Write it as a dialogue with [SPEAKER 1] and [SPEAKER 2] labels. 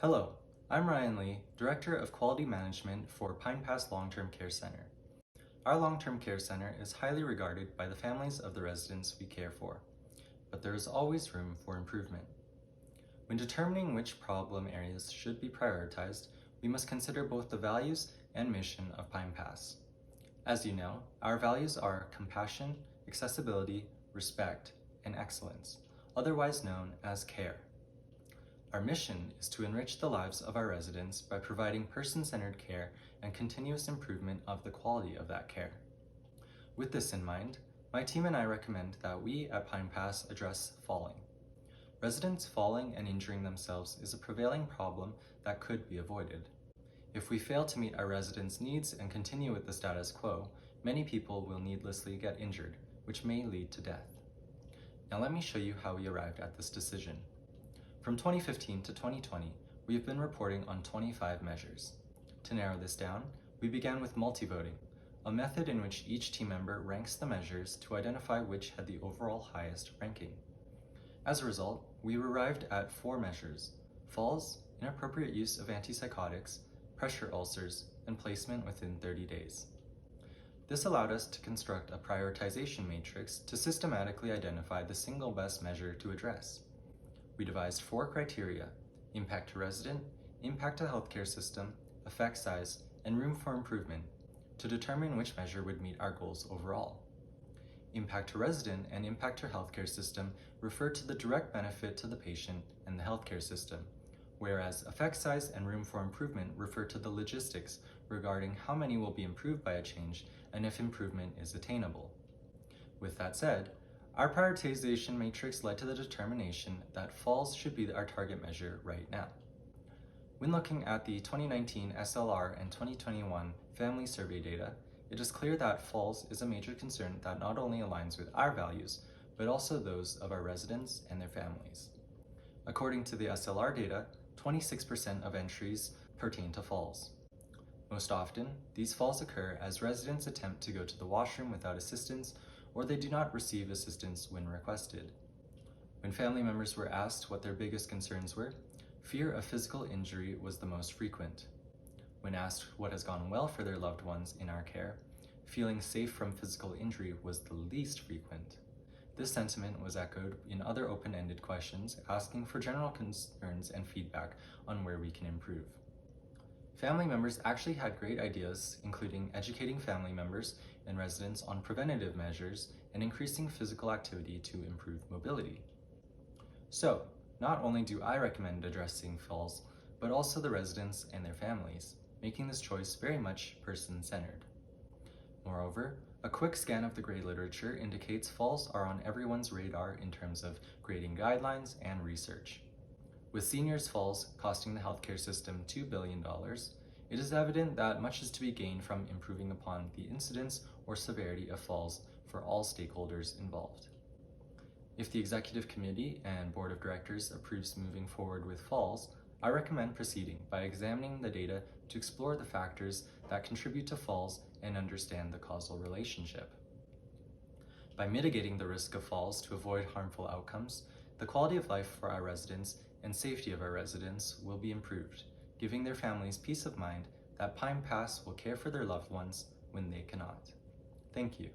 [SPEAKER 1] Hello, I'm Ryan Lee, Director of Quality Management for Pine Pass Long-Term Care Center. Our long-term care center is highly regarded by the families of the residents we care for, but there is always room for improvement. When determining which problem areas should be prioritized, we must consider both the values and mission of Pine Pass. As you know, our values are compassion, accessibility, respect, and excellence, otherwise known as CARE. Our mission is to enrich the lives of our residents by providing person-centered care and continuous improvement of the quality of that care. With this in mind, my team and I recommend that we at Pine Pass address falling. Residents falling and injuring themselves is a prevailing problem that could be avoided. If we fail to meet our residents' needs and continue with the status quo, many people will needlessly get injured, which may lead to death. Now let me show you how we arrived at this decision. From 2015 to 2020, we have been reporting on 25 measures. To narrow this down, we began with multi-voting, a method in which each team member ranks the measures to identify which had the overall highest ranking. As a result, we arrived at 4 measures: falls, inappropriate use of antipsychotics, pressure ulcers, and placement within 30 days. This allowed us to construct a prioritization matrix to systematically identify the single best measure to address. We devised 4 criteria: impact to resident, impact to healthcare system, effect size, and room for improvement, to determine which measure would meet our goals overall. Impact to resident and impact to healthcare system refer to the direct benefit to the patient and the healthcare system, whereas effect size and room for improvement refer to the logistics regarding how many will be improved by a change and if improvement is attainable. With that said, our prioritization matrix led to the determination that falls should be our target measure right now. When looking at the 2019 SLR and 2021 family survey data, it is clear that falls is a major concern that not only aligns with our values, but also those of our residents and their families. According to the SLR data, 26% of entries pertain to falls. Most often, these falls occur as residents attempt to go to the washroom without assistance, or they do not receive assistance when requested. When family members were asked what their biggest concerns were, fear of physical injury was the most frequent. When asked what has gone well for their loved ones in our care, feeling safe from physical injury was the least frequent. This sentiment was echoed in other open-ended questions asking for general concerns and feedback on where we can improve. Family members actually had great ideas, including educating family members and residents on preventative measures and increasing physical activity to improve mobility. So, not only do I recommend addressing falls, but also the residents and their families, making this choice very much person-centered. Moreover, a quick scan of the grade literature indicates falls are on everyone's radar in terms of grading guidelines and research. With seniors' falls costing the healthcare system $2 billion, it is evident that much is to be gained from improving upon the incidence or severity of falls for all stakeholders involved. If the Executive Committee and Board of Directors approves moving forward with falls, I recommend proceeding by examining the data to explore the factors that contribute to falls and understand the causal relationship. By mitigating the risk of falls to avoid harmful outcomes, the quality of life for our residents and safety of our residents will be improved, giving their families peace of mind that Pine Pass will care for their loved ones when they cannot. Thank you.